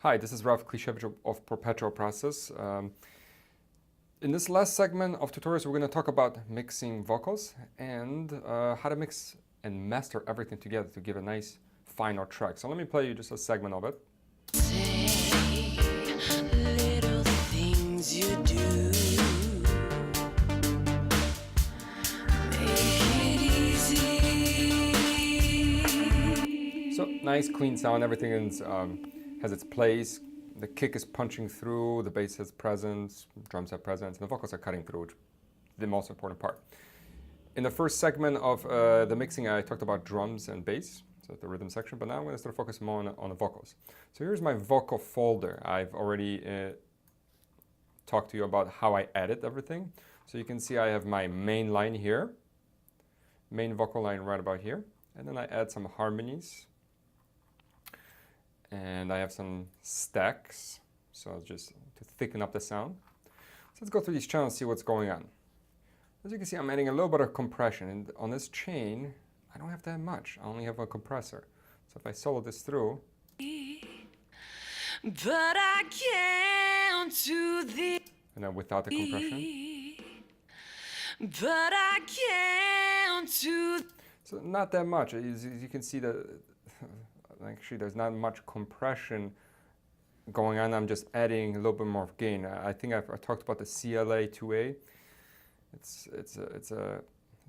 Hi, this is Ralph Klishevich of Perpetual Process. In this last segment of tutorials, we're going to talk about mixing vocals and how to mix and master everything together to give a nice final track. So let me play you just a segment of it. Say little things you do. Make it easy. So nice, clean sound. Everything is, has its place. The kick is punching through, the bass has presence, drums have presence, and the vocals are cutting through, which is the most important part. In the first segment of the mixing, I talked about drums and bass, so the rhythm section, but now I'm going to start focusing more on the vocals. So here's my vocal folder. I've already talked to you about how I edit everything. So you can see I have my main line here, main vocal line right about here, and then I add some harmonies. And I have some stacks, so just to thicken up the sound. So let's go through these channels and see what's going on. As you can see, I'm adding a little bit of compression, and on this chain, I don't have that much. I only have a compressor. So if I solo this through, But I can't do this. and then without the compression, But I can't do. so not that much. As you can see, that actually there's not much compression going on. I'm just adding a little bit more of gain. I think I talked about the CLA2A. It's a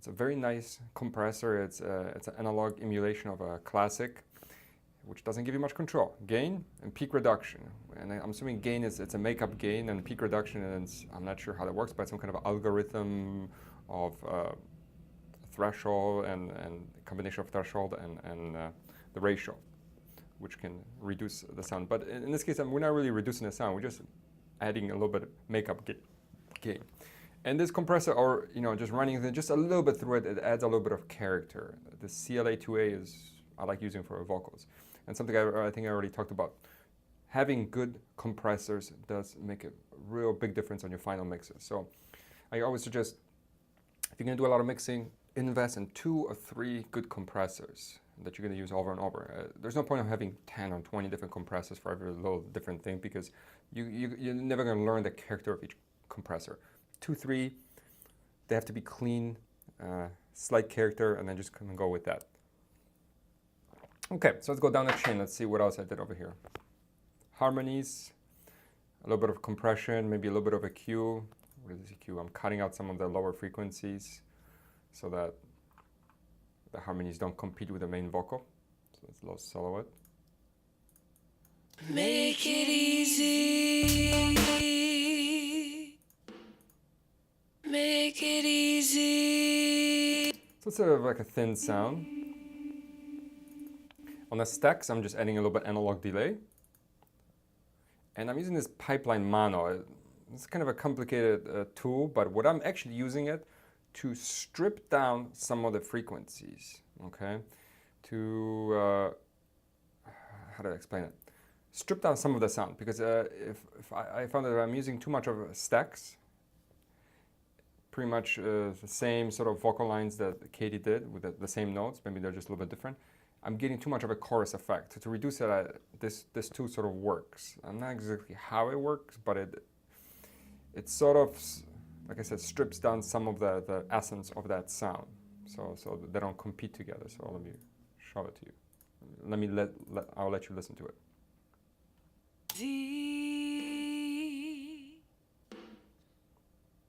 very nice compressor. It's an analog emulation of a classic, which doesn't give you much control. Gain and peak reduction. And I'm assuming gain it's a makeup gain, and peak reduction, and I'm not sure how that works, but some kind of algorithm of threshold and combination of threshold and the ratio, which can reduce the sound. But in this case, we're not really reducing the sound. We're just adding a little bit of makeup gain. And this compressor, or just running just a little bit through it, it adds a little bit of character. The CLA2A I like using for vocals. And something I think I already talked about. Having good compressors does make a real big difference on your final mixes. So I always suggest, if you're going to do a lot of mixing, invest in 2 or 3 good compressors that you're going to use over and over. There's no point of having 10 or 20 different compressors for every little different thing, because you're never going to learn the character of each compressor. 2, 3, they have to be clean, slight character, and then just kind of go with that. Okay, so let's go down the chain. Let's see what else I did over here. Harmonies, a little bit of compression, maybe a little bit of EQ. What is EQ? I'm cutting out some of the lower frequencies so that the harmonies don't compete with the main vocal. So let's low solo it. Make it easy. Make it easy. So it's sort of like a thin sound. On the stacks, I'm just adding a little bit analog delay. And I'm using this pipeline mono. It's kind of a complicated tool, but what I'm actually using it to strip down some of the frequencies, okay? To, how do I explain it? Strip down some of the sound, because if I found that I'm using too much of stacks, pretty much the same sort of vocal lines that Katie did with the same notes, maybe they're just a little bit different, I'm getting too much of a chorus effect. So to reduce it, this tool sort of works. I'm not exactly how it works, but it sort of, like I said, strips down some of the essence of that sound, so they don't compete together. So let me show it to you. I'll let you listen to it.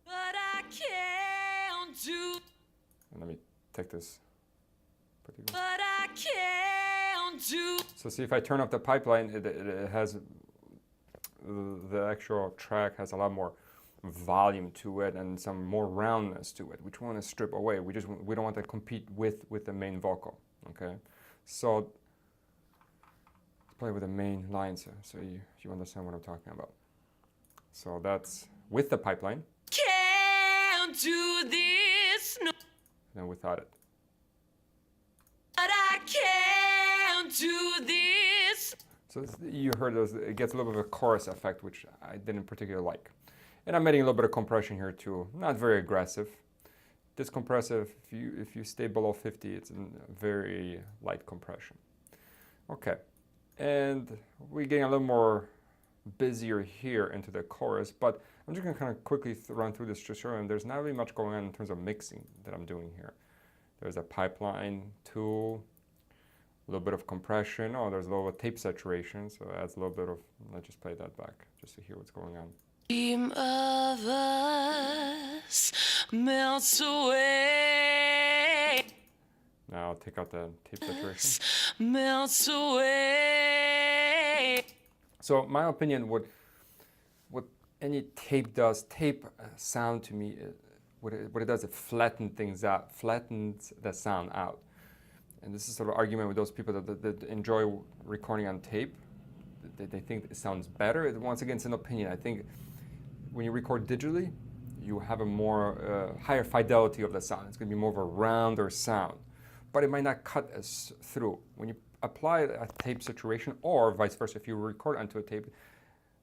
But I can't do. And let me take this. But I can't do. So see, if I turn up the pipeline, it has the actual track has a lot more volume to it and some more roundness to it, which we want to strip away. We don't want to compete with the main vocal. Okay, so let's play with the main lines so you understand what I'm talking about. So that's with the pipeline. Can't do this. No. And then without it. But I can't do this. So you heard those. It gets a little bit of a chorus effect, which I didn't particularly like. And I'm adding a little bit of compression here too. Not very aggressive. This compressive, if you stay below 50, it's a very light compression. Okay, and we're getting a little more busier here into the chorus, but I'm just gonna kind of quickly run through this to show you, and there's not really much going on in terms of mixing that I'm doing here. There's a pipeline tool, a little bit of compression. Oh, there's a little tape saturation, so it adds a little bit of, let's just play that back just to hear what's going on. Dream of us melts away. Now I'll take out the tape saturation. Melts away. So my opinion, what any tape does, tape sound to me, what it does, it flattens things out, flattens the sound out. And this is sort of argument with those people that enjoy recording on tape. They think it sounds better. Once again, it's an opinion. I think when you record digitally, you have a more higher fidelity of the sound. It's going to be more of a rounder sound, but it might not cut as through. When you apply a tape saturation, or vice versa, if you record onto a tape,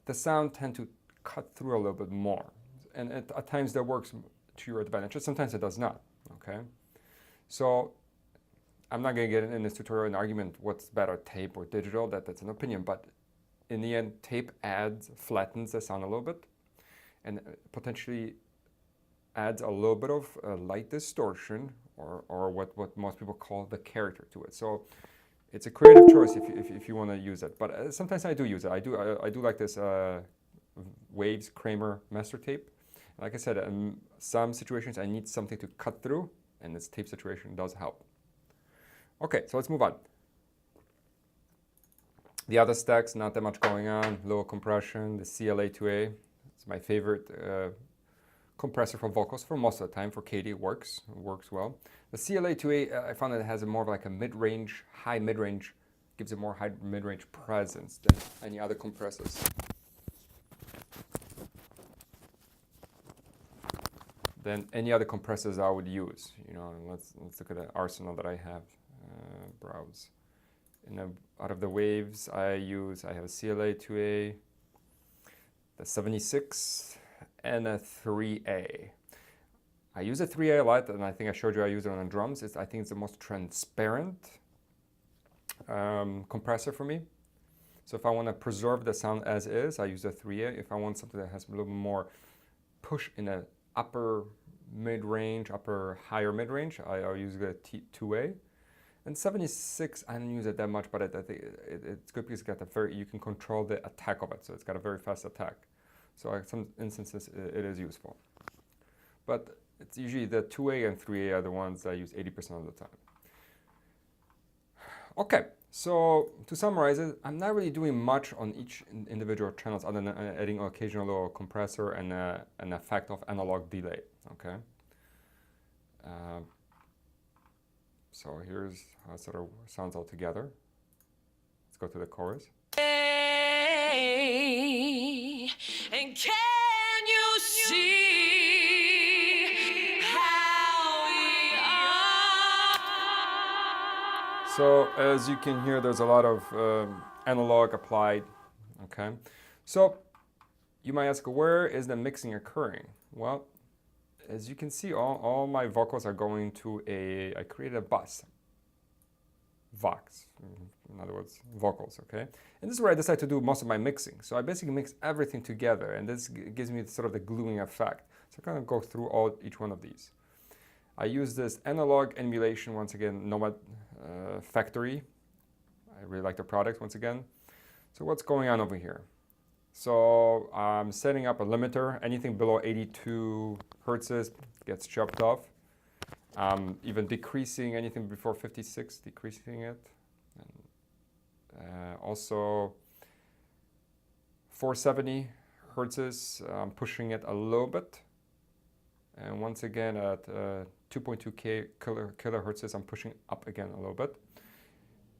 the sound tends to cut through a little bit more. And at times that works to your advantage. Sometimes it does not, okay? So I'm not going to get in this tutorial an argument what's better, tape or digital. That's an opinion, but in the end, tape flattens the sound a little bit, and potentially adds a little bit of light distortion, or what most people call the character to it. So it's a creative choice if you want to use it. But sometimes I do use it. I do like this Waves Kramer master tape. Like I said, in some situations I need something to cut through, and this tape saturation does help. Okay, so let's move on. The other stacks, not that much going on. Low compression, the CLA2A. It's my favorite compressor for vocals for most of the time. For Katie, it works well. The CLA2A, I found that it has more of like a mid-range, high mid-range, gives it more high mid-range presence than any other compressors. Than any other compressors I would use. You know, let's look at the arsenal that I have. Browse. Out of the waves I have a CLA2A, the 76, and a 3A. I use a 3A a lot, and I think I showed you I use it on drums. I think it's the most transparent compressor for me. So if I want to preserve the sound as is, I use a 3A. If I want something that has a little more push in the upper mid-range, higher mid-range, I'll use the 2A. And 76, I don't use it that much, but I think it's good because you can control the attack of it, so it's got a very fast attack. So in some instances, it is useful. But it's usually the 2A and 3A are the ones I use 80% of the time. Okay, so to summarize it, I'm not really doing much on each individual channels other than adding an occasional little compressor and an effect of analog delay, okay? So here's how it sort of sounds all together. Let's go to the chorus. Hey, and can you see how we are? So as you can hear, there's a lot of analog applied, okay? So you might ask, where is the mixing occurring? Well, as you can see, all my vocals are going to I created a bus, Vox, in other words, vocals, okay? And this is where I decide to do most of my mixing. So I basically mix everything together, and this gives me sort of the gluing effect. So I'm gonna go through each one of these. I use this analog emulation, once again, Nomad Factory. I really like the product, once again. So what's going on over here? So I'm setting up a limiter. Anything below 82 hertzes gets chopped off. Even decreasing anything before 56, decreasing it. And, also 470 hertzes, I'm pushing it a little bit. And once again at 2.2 kilohertzes, I'm pushing up again a little bit.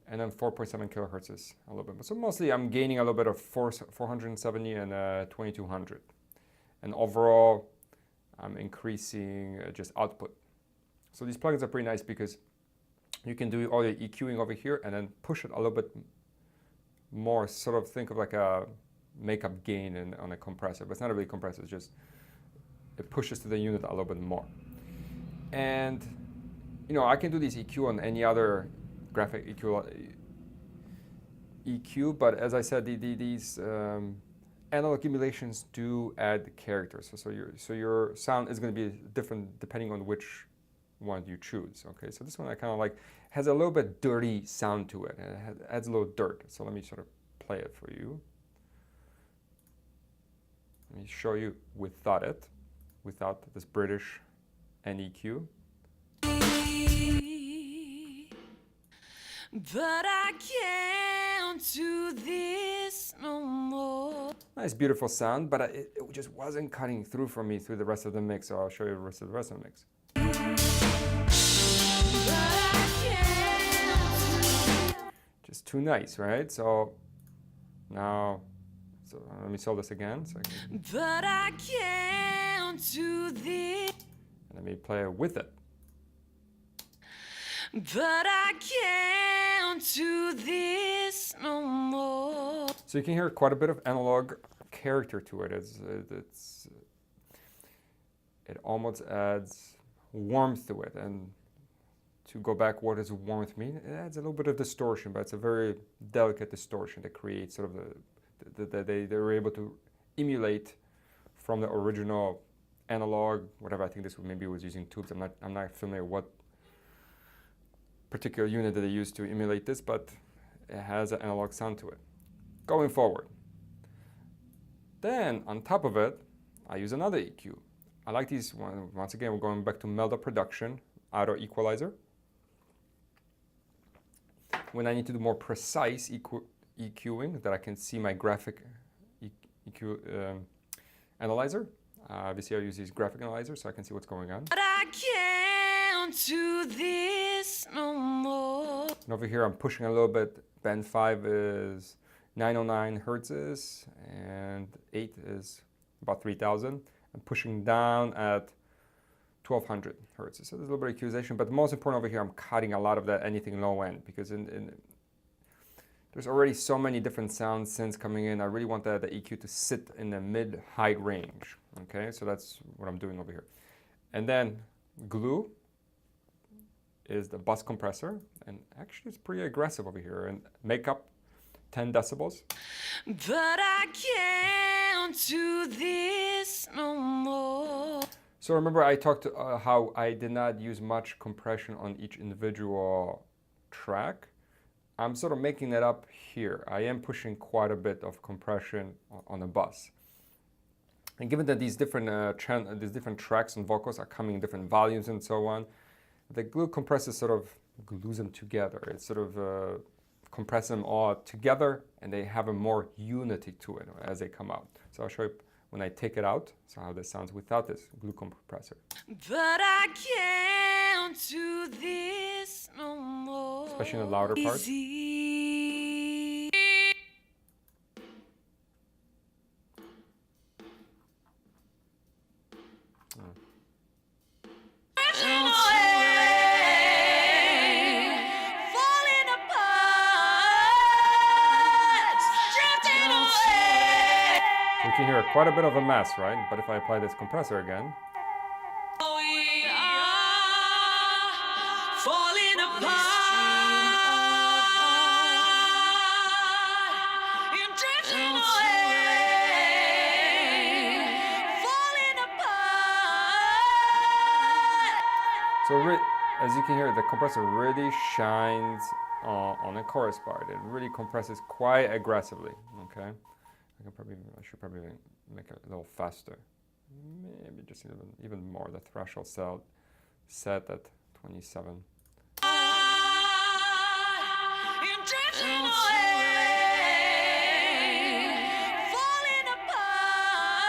And then 4.7 kilohertzes a little bit. So mostly I'm gaining a little bit of 470 and 2200. And overall, I'm increasing just output. So these plugins are pretty nice because you can do all your EQing over here and then push it a little bit more, sort of think of like a makeup gain on a compressor, but it's not really a compressor, it's just, it pushes to the unit a little bit more. And, you know, I can do these EQ on any other graphic EQ, but as I said, these analog emulations do add characters. So your sound is going to be different depending on which one you choose. Okay, so this one I kind of like, has a little bit dirty sound to it, and it adds a little dirt. So let me sort of play it for you. Let me show you without it, without this British NEQ. But I can't do this no more. Nice, beautiful sound, but it just wasn't cutting through for me through the rest of the mix. So I'll show you the rest of the mix. Just too nice, right? So now, so let me solve this again. So but I can't do this. And let me play it with it. But I can't do this no more. So you can hear quite a bit of analog character to it. It almost adds warmth to it. And to go back, what does warmth mean? It adds a little bit of distortion, but it's a very delicate distortion that creates sort of they're able to emulate from the original analog, whatever. I think this maybe was using tubes. I'm not familiar what particular unit that they use to emulate this, but it has an analog sound to it. Going forward, then on top of it, I use another EQ. I like these. Once again, we're going back to Melda Production Auto Equalizer. When I need to do more precise EQing, that I can see my graphic EQ analyzer. Obviously, I use these graphic analyzers so I can see what's going on. But I can't do this no more. And over here, I'm pushing a little bit. Band 5 is 909 hertzes, and 8 is about 3000. I'm pushing down at 1200 hertz. So there's a little bit of equalization, but the most important over here, I'm cutting a lot of that anything low end, because there's already so many different sound synths coming in. I really want the EQ to sit in the mid-high range. Okay, so that's what I'm doing over here. And then glue is the bus compressor, and actually it's pretty aggressive over here. And makeup, 10 decibels. But I can't do this no more. So remember I talked how I did not use much compression on each individual track. I'm sort of making that up here. I am pushing quite a bit of compression on the bus. And given that these different tracks and vocals are coming in different volumes and so on, the glue compressor sort of glues them together. It sort of compresses them all together, and they have a more unity to it as they come out. So I'll show you when I take it out, so how this sounds without this glue compressor. But I can't do this no more. Especially in the louder parts. You can hear quite a bit of a mess, right? But if I apply this compressor again, We are falling apart. You're drifting away. Falling apart. so as you can hear, the compressor really shines on the chorus part. It really compresses quite aggressively. Okay, I should probably make it a little faster. Maybe just even more. The threshold set at 27. You're drifting away. Falling apart.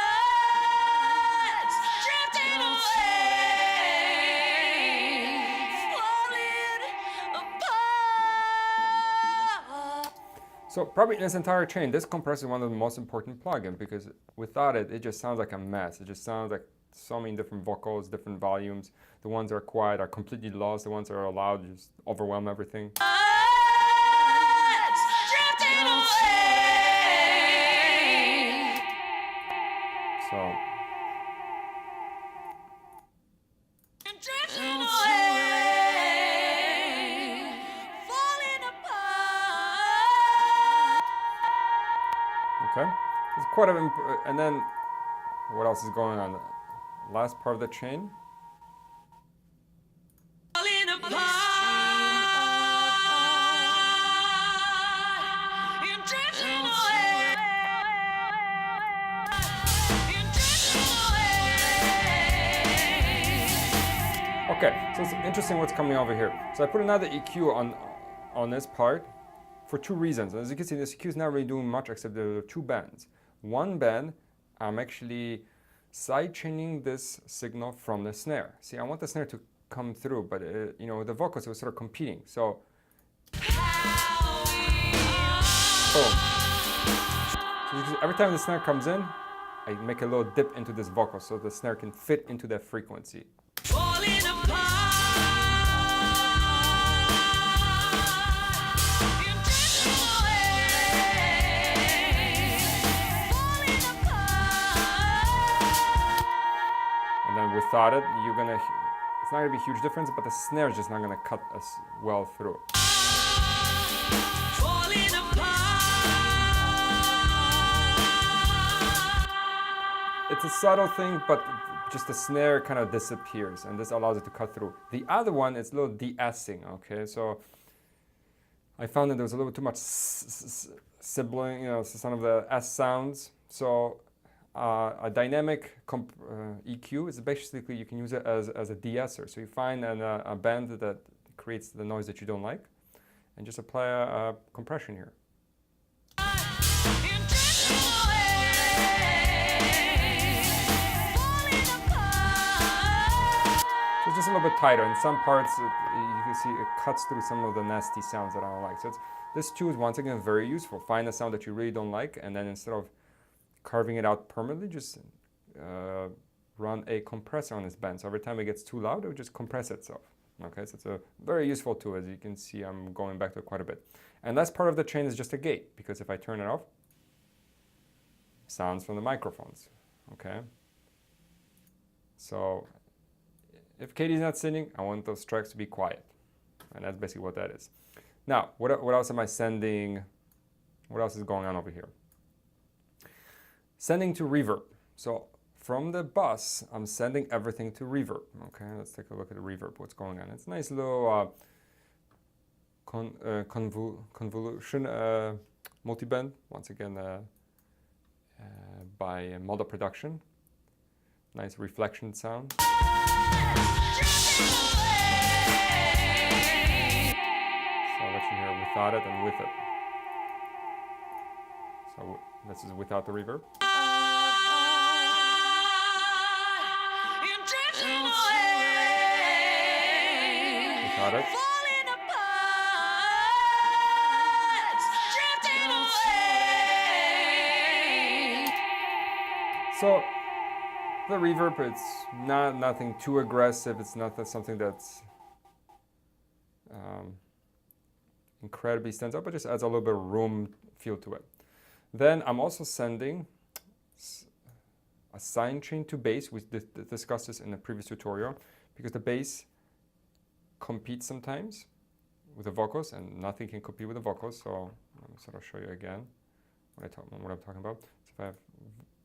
Drifting away. Falling apart. So probably in this entire chain, this compressor is one of the most important plugins, because without it, it just sounds like a mess. It just sounds like so many different vocals, different volumes. The ones that are quiet are completely lost. The ones that are loud just overwhelm everything. Drifting away. So Drifting away. Falling apart. okay. It's quite a, and then what else is going on? Last part of the chain. Falling apart. You're drifting away. You're drifting away. Okay, so it's interesting what's coming over here. So I put another EQ on this part for two reasons. As you can see, this EQ is not really doing much except there are two bands. One band, I'm actually side-chaining this signal from the snare. See, I want the snare to come through, but you know, the vocals, it was sort of competing. So, boom. So every time the snare comes in, I make a little dip into this vocal so the snare can fit into that frequency. Falling apart. You're drifting away. Falling apart. And then without it, it's not gonna be a huge difference, but the snare is just not gonna cut us well through. Falling apart. It's a subtle thing, but just the snare kind of disappears, and this allows it to cut through. The other one is a little de-essing, okay? So I found that there was a little too much sibling, you know, some of the S sounds. So a dynamic EQ is basically, you can use it as a de-esser. So you find a band that creates the noise that you don't like, and just apply a compression here. You're drifting away. Falling apart. So it's just a little bit tighter. In some parts, you can see it cuts through some of the nasty sounds that I don't like. So this tool is once again very useful. Find a sound that you really don't like, and then instead of carving it out permanently, just run a compressor on this band. So every time it gets too loud, it will just compress itself. Okay, so it's a very useful tool. As you can see, I'm going back to it quite a bit. And last part of the chain is just a gate, because if I turn it off, sounds from the microphones. Okay. So if Katie's not singing, I want those tracks to be quiet. And that's basically what that is. Now, what else am I sending? What else is going on over here? Sending to reverb. So from the bus, I'm sending everything to reverb. Okay, let's take a look at the reverb, what's going on. It's a nice little convolution multiband, once again by Model Production. Nice reflection sound. So I'll let you hear it without it and with it. So this is without the reverb. You're drifting away. Without it. Falling apart. Drifting away. So the reverb, it's nothing too aggressive. It's not something that's incredibly stands out, but just adds a little bit of room feel to it. Then I'm also sending a sine chain to bass. We discussed this in the previous tutorial, because the bass competes sometimes with the vocals, and nothing can compete with the vocals. So let me sort of show you again what I'm talking about. So if I have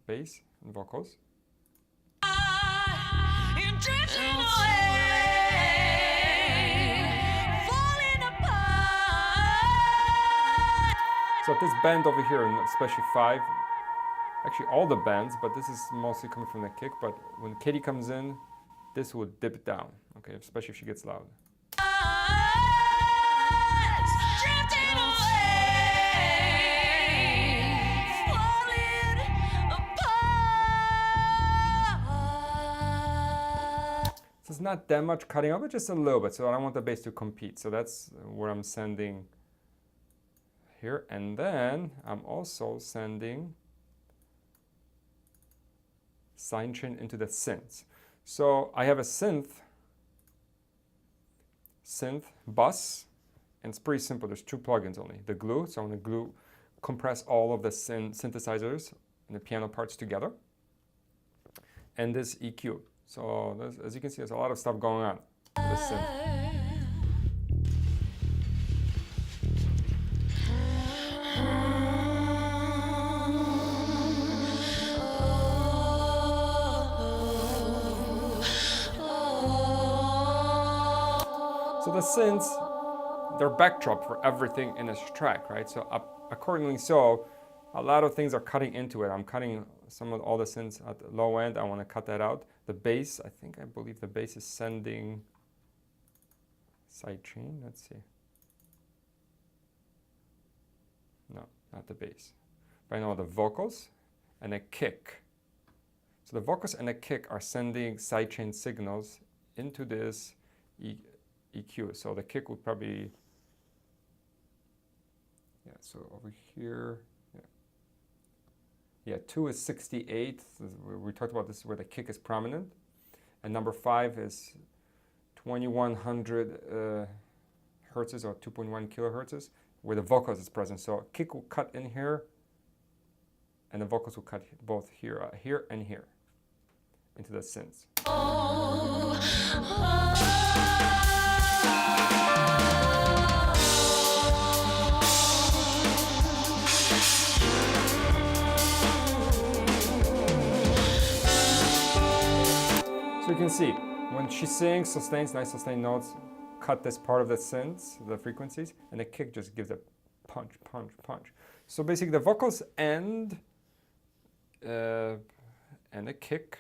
bass and vocals. You're drifting away. Falling apart. So this band over here, and especially 5, actually all the bands, but this is mostly coming from the kick, but when Katie comes in, this will dip down, okay, especially if she gets loud. Drifting away. Falling apart. So it's not that much cutting out, but just a little bit, so I don't want the bass to compete. So that's where I'm sending here. And then I'm also sending sine chain into the synths. So I have a synth bus, and it's pretty simple. There's 2 plugins only. The glue, so I'm going to compress all of the synthesizers and the piano parts together, and this EQ. So as you can see, there's a lot of stuff going on with this synth. So the synths, they're backdrop for everything in this track, right? So accordingly, so a lot of things are cutting into it. I'm cutting all the synths at the low end. I want to cut that out. The bass, I believe the bass is sending sidechain. Let's see. No, not the bass. But I know the vocals and a kick. So the vocals and the kick are sending sidechain signals into this EQ. So the kick would probably, yeah, so over here, yeah, 2 is 68. We talked about this where the kick is prominent. And number 5 is 2100 hertzes or 2.1 kilohertzes where the vocals is present. So kick will cut in here and the vocals will cut both here, here and here into the synths. So you can see, when she sings, sustains, nice sustained notes, cut this part of the synths, the frequencies, and the kick just gives a punch, punch, punch. So basically the vocals and the kick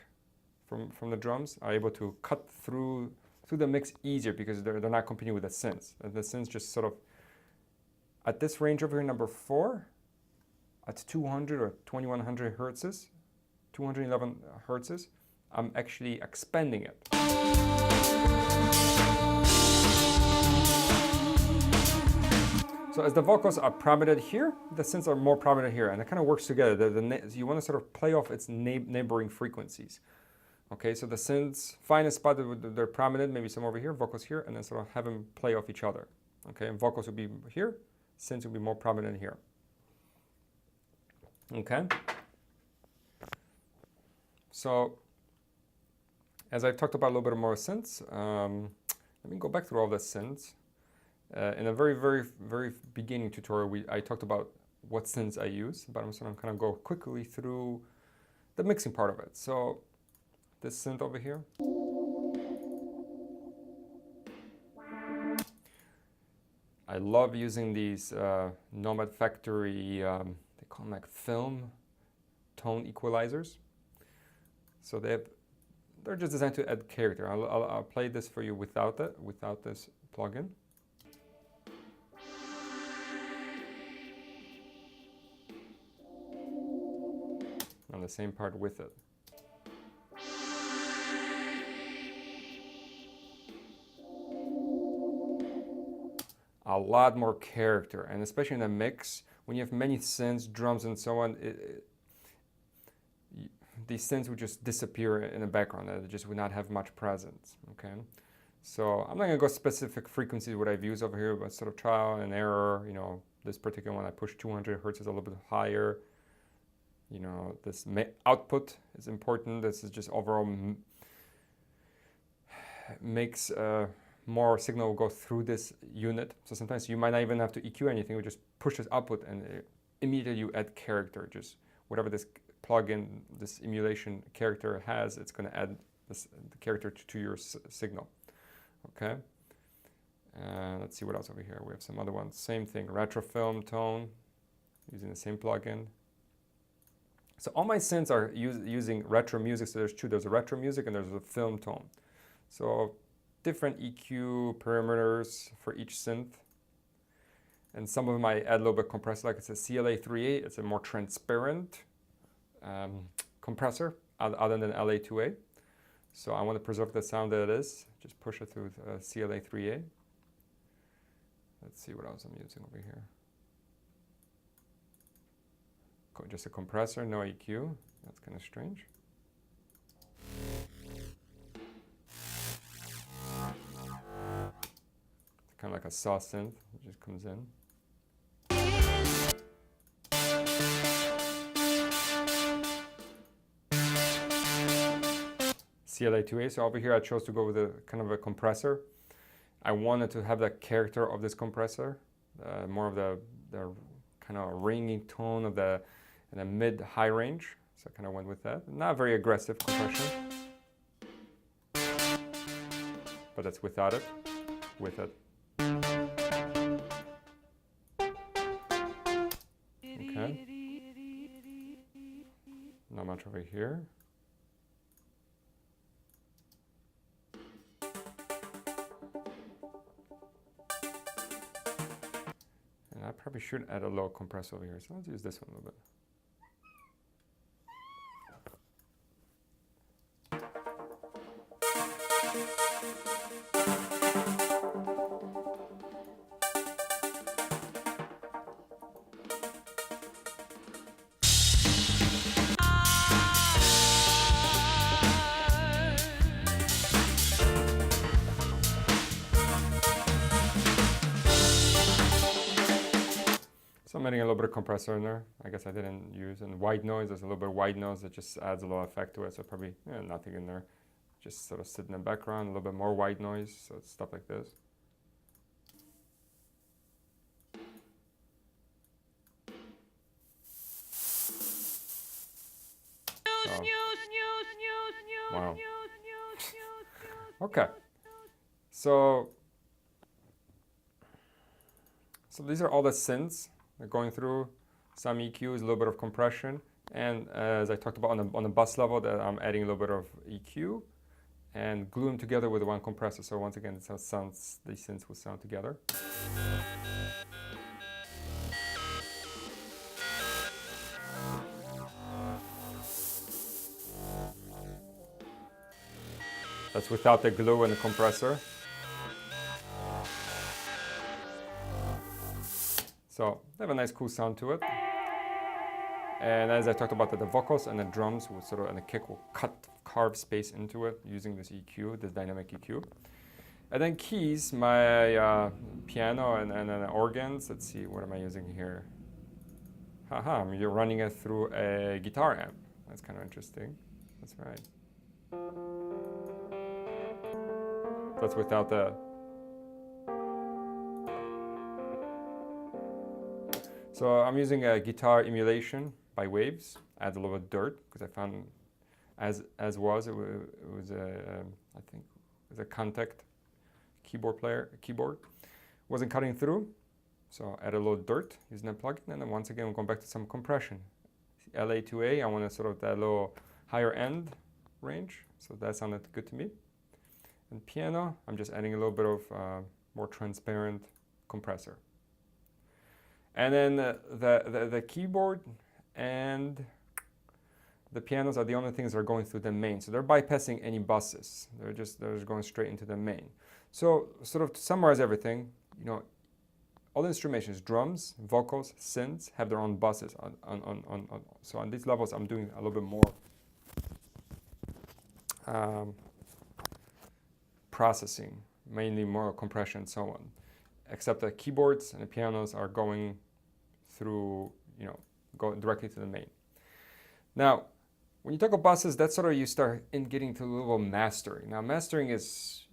from the drums are able to cut through the mix easier because they're not competing with the synths. And the synths just sort of, at this range over here, number 4, at 200 or 2100 hertzes, 211 hertzes, I'm actually expanding it. So as the vocals are prominent here, the synths are more prominent here, and it kind of works together. You want to sort of play off its neighboring frequencies. Okay, so the synths find a spot that they're prominent, maybe some over here, vocals here, and then sort of have them play off each other. Okay, and vocals will be here, synths will be more prominent here. Okay. So as I've talked about a little bit more synths, let me go back through all the synths. In a very, very, very beginning tutorial, I talked about what synths I use, but I'm just going to kind of go quickly through the mixing part of it. So this synth over here. I love using these Nomad Factory, they call them like film tone equalizers. So they're just designed to add character. I'll play this for you without this plugin. And the same part with it. A lot more character, and especially in a mix, when you have many synths, drums, and so on, these synths would just disappear in the background. They just would not have much presence. Okay, so I'm not going to go specific frequencies what I've used over here, but sort of trial and error. You know, this particular one I pushed 200 hertz is a little bit higher. You know, this output is important. This is just overall makes more signal will go through this unit. So sometimes you might not even have to EQ anything. We just push this output and immediately you add character. Just whatever this plugin, this emulation character has, it's going to add the character to your signal. Okay. Let's see what else over here. We have some other ones. Same thing. Retro film tone using the same plugin. So all my synths are using retro music. So there's two. There's a retro music and there's a film tone. So different EQ parameters for each synth. And some of them I add a little bit compressor, like it's a CLA3A. It's a more transparent compressor other than LA2A. So I want to preserve the sound that it is. Just push it through CLA3A. Let's see what else I'm using over here. Just a compressor, no EQ. That's kind of strange. It's kind of like a saw synth. It just comes in. CLA2A. So over here I chose to go with a kind of a compressor. I wanted to have the character of this compressor, more of the kind of ringing tone of the in a mid-high range, so I kind of went with that. Not very aggressive compression, but that's without it, with it. Okay. Not much over here. And I probably should add a low compressor over here. So let's use this one a little bit. So I'm adding a little bit of compressor in there. I guess I didn't use. And white noise, there's a little bit of white noise that just adds a little effect to it. So probably nothing in there. Just sort of sit in the background, a little bit more white noise. So it's stuff like this. Wow. Okay. So these are all the synths that are going through. Some EQs, a little bit of compression, and as I talked about on the bus level, that I'm adding a little bit of EQ and glue them together with one compressor. So once again, these synths will sound together. That's without the glue and the compressor. So they have a nice cool sound to it. And as I talked about the vocals and the drums will sort of, and the kick will carve space into it using this EQ, this dynamic EQ. And then keys, my piano and organs. Let's see, what am I using here? You're running it through a guitar amp. That's kind of interesting. That's right. That's without the... So I'm using a guitar emulation by Waves. Adds a little bit of dirt because I found, it was I think it was a Kontakt keyboard. Wasn't cutting through, so add a little dirt using that plugin, and then once again we're going back to some compression. LA to A, I want to sort of that little higher end range, so that sounded good to me. And piano, I'm just adding a little bit of more transparent compressor. And then the keyboard and the pianos are the only things that are going through the main. So they're bypassing any buses. They're just going straight into the main. So sort of to summarize everything, all the instrumentations, drums, vocals, synths have their own buses. So on these levels, I'm doing a little bit more processing, mainly more compression and so on. Except the keyboards and the pianos are going through, go directly to the main. Now, when you talk about buses, that's sort of you start getting to a little mastering. Now, mastering is,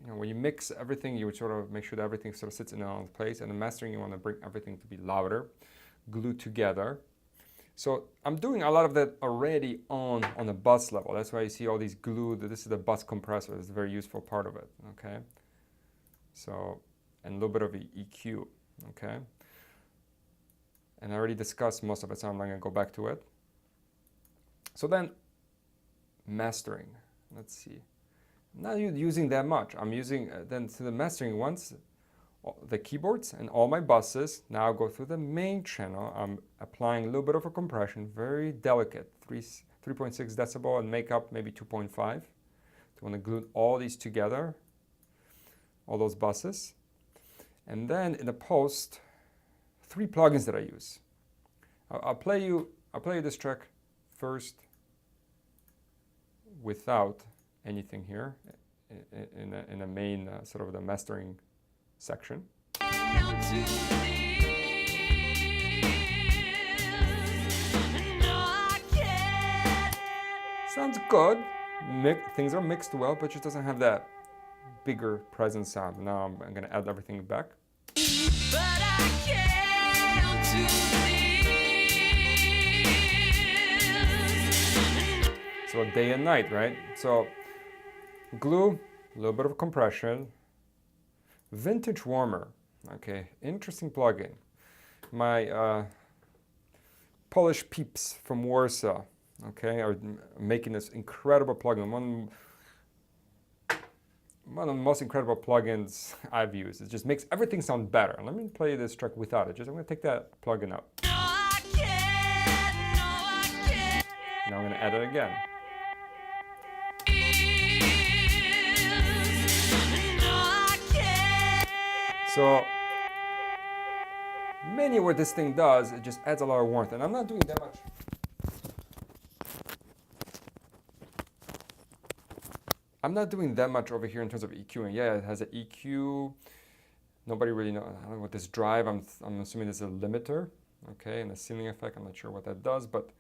when you mix everything, you would sort of make sure that everything sort of sits in its own place. And the mastering, you want to bring everything to be louder, glued together. So I'm doing a lot of that already on the bus level. That's why you see all these glued. This is the bus compressor. It's a very useful part of it. Okay. So, and a little bit of EQ. Okay. And I already discussed most of it, so I'm not going to go back to it. So then, mastering. Let's see. I'm not using that much. I'm using then to the mastering once the keyboards and all my buses now go through the main channel. I'm applying a little bit of a compression, very delicate, 3.6 decibel, and make up maybe 2.5. So I want to glue all these together, all those buses. And then in the post, 3 plugins that I use. I'll play you this track first without anything here in the main sort of the mastering section. Sounds good. Things are mixed well, but it just doesn't have that bigger present sound. Now I'm going to add everything back. So day and night, right? So glue, a little bit of compression, Vintage Warmer. Okay, interesting plugin. My Polish peeps from Warsaw, okay, are making this incredible plugin. One of the most incredible plugins I've used. It just makes everything sound better. Let me play this track without it. I'm going to take that plugin out. Now I'm going to add it again. So, mainly what this thing does, it just adds a lot of warmth. And I'm not doing that much. I'm not doing that much over here in terms of EQing. Yeah, it has an EQ. Nobody really knows. I don't know what this drive. I'm assuming it's a limiter. Okay, and a ceiling effect. I'm not sure what that does, but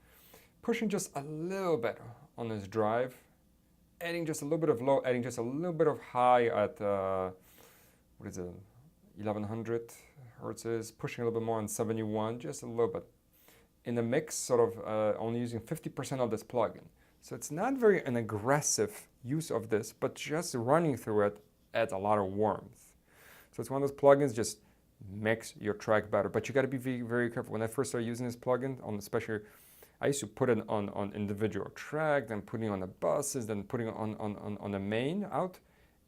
pushing just a little bit on this drive, adding just a little bit of low, adding just a little bit of high at what is it, 1100 hertz, pushing a little bit more on 71, just a little bit. In the mix, sort of only using 50% of this plugin. So it's not very an aggressive use of this, but just running through it adds a lot of warmth. So it's one of those plugins, just makes your track better. But you got to be very, very careful. When I first started using this plugin, especially, I used to put it on individual track, then putting it on the buses, then putting it on the main out.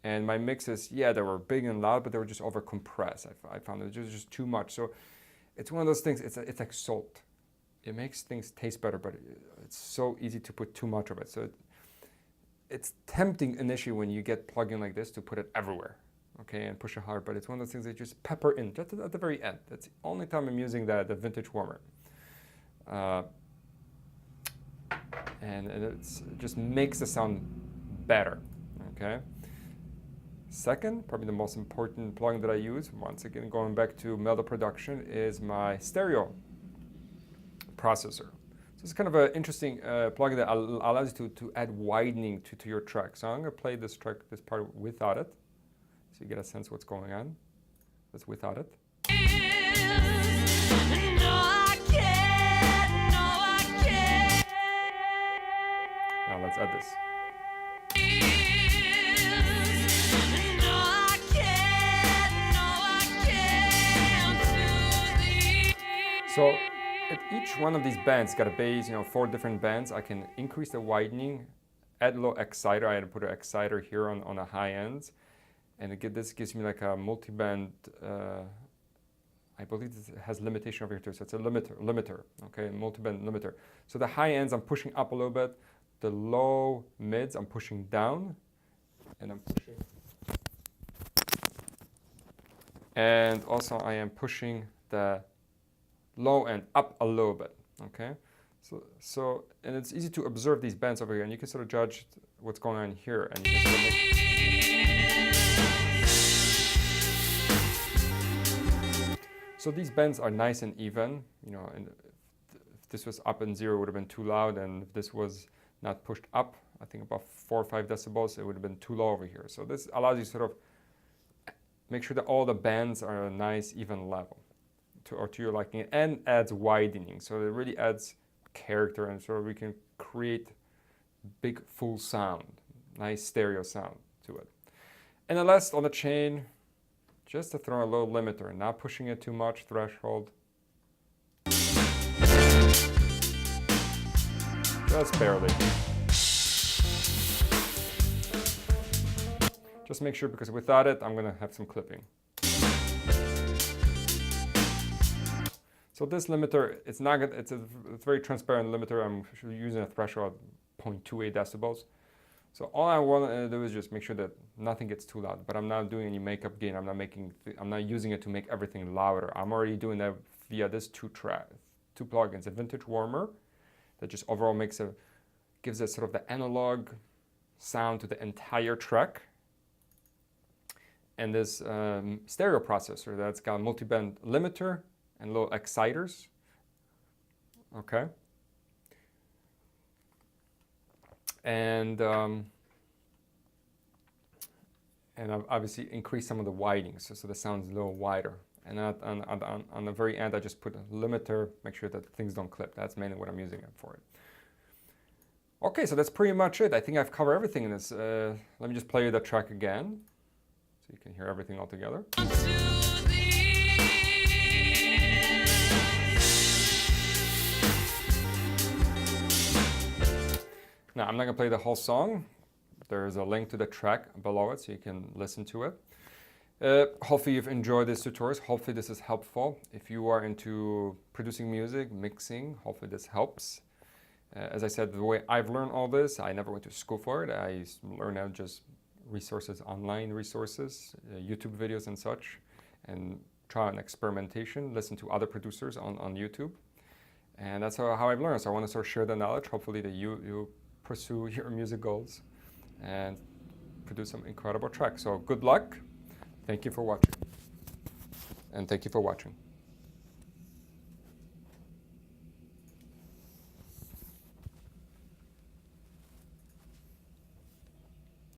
And my mixes, yeah, they were big and loud, but they were just over compressed. I found it was just too much. So it's one of those things, it's like salt. It makes things taste better, but it's so easy to put too much of it. So it's tempting initially when you get plugin like this to put it everywhere, okay, and push it hard. But it's one of those things that you just pepper in just at the very end. That's the only time I'm using the Vintage Warmer. And it just makes the sound better, okay? Second, probably the most important plugin that I use, once again going back to Melda Production, is my stereo processor. So it's kind of an interesting plugin that allows you to add widening to your track. So I'm going to play this track, this part without it, so you get a sense of what's going on. That's without it. Now let's add this. So at each one of these bands got a bass, 4 different bands. I can increase the widening, add a little exciter. I had to put an exciter here on the high ends. And this gives me like a multi-band, I believe this has limitation over here too. So it's a limiter, okay, multi-band limiter. So the high ends I'm pushing up a little bit. The low mids I'm pushing down. And I'm pushing. And also I am pushing the low end up a little bit, okay? So and it's easy to observe these bands over here, and you can sort of judge what's going on here, and you can sort of so these bends are nice and even, and if this was up and 0, it would have been too loud, and if this was not pushed up, I think about 4 or 5 decibels, it would have been too low over here. So this allows you to sort of make sure that all the bands are a nice even level. To your liking, and adds widening, so it really adds character, and so we can create big full sound, nice stereo sound to it. And the last on the chain, just to throw a little limiter, not pushing it too much, threshold, just barely. Just make sure, because without it I'm gonna have some clipping. So this limiter, it's not good. It's a very transparent limiter. I'm using a threshold of 0.28 decibels. So all I want to do is just make sure that nothing gets too loud. But I'm not doing any makeup gain. I'm not using it to make everything louder. I'm already doing that via this two plugins: a Vintage Warmer that just overall gives it sort of the analog sound to the entire track, and this stereo processor that's got a multi-band limiter and little exciters, okay? And I've obviously increased some of the widening, so the sound's a little wider. And on the very end, I just put a limiter, make sure that things don't clip. That's mainly what I'm using it for it. Okay, so that's pretty much it. I think I've covered everything in this. Let me just play you the track again, so you can hear everything all together. Now, I'm not going to play the whole song. There's a link to the track below it, so you can listen to it. Hopefully you've enjoyed this tutorial. Hopefully this is helpful. If you are into producing music, mixing, hopefully this helps. As I said, the way I've learned all this, I never went to school for it. I learned out just resources, online resources, YouTube videos and such, and try an experimentation, listen to other producers on YouTube. And that's how I've learned. So I want to sort of share the knowledge, hopefully that you pursue your music goals and produce some incredible tracks. So good luck. Thank you for watching. And thank you for watching.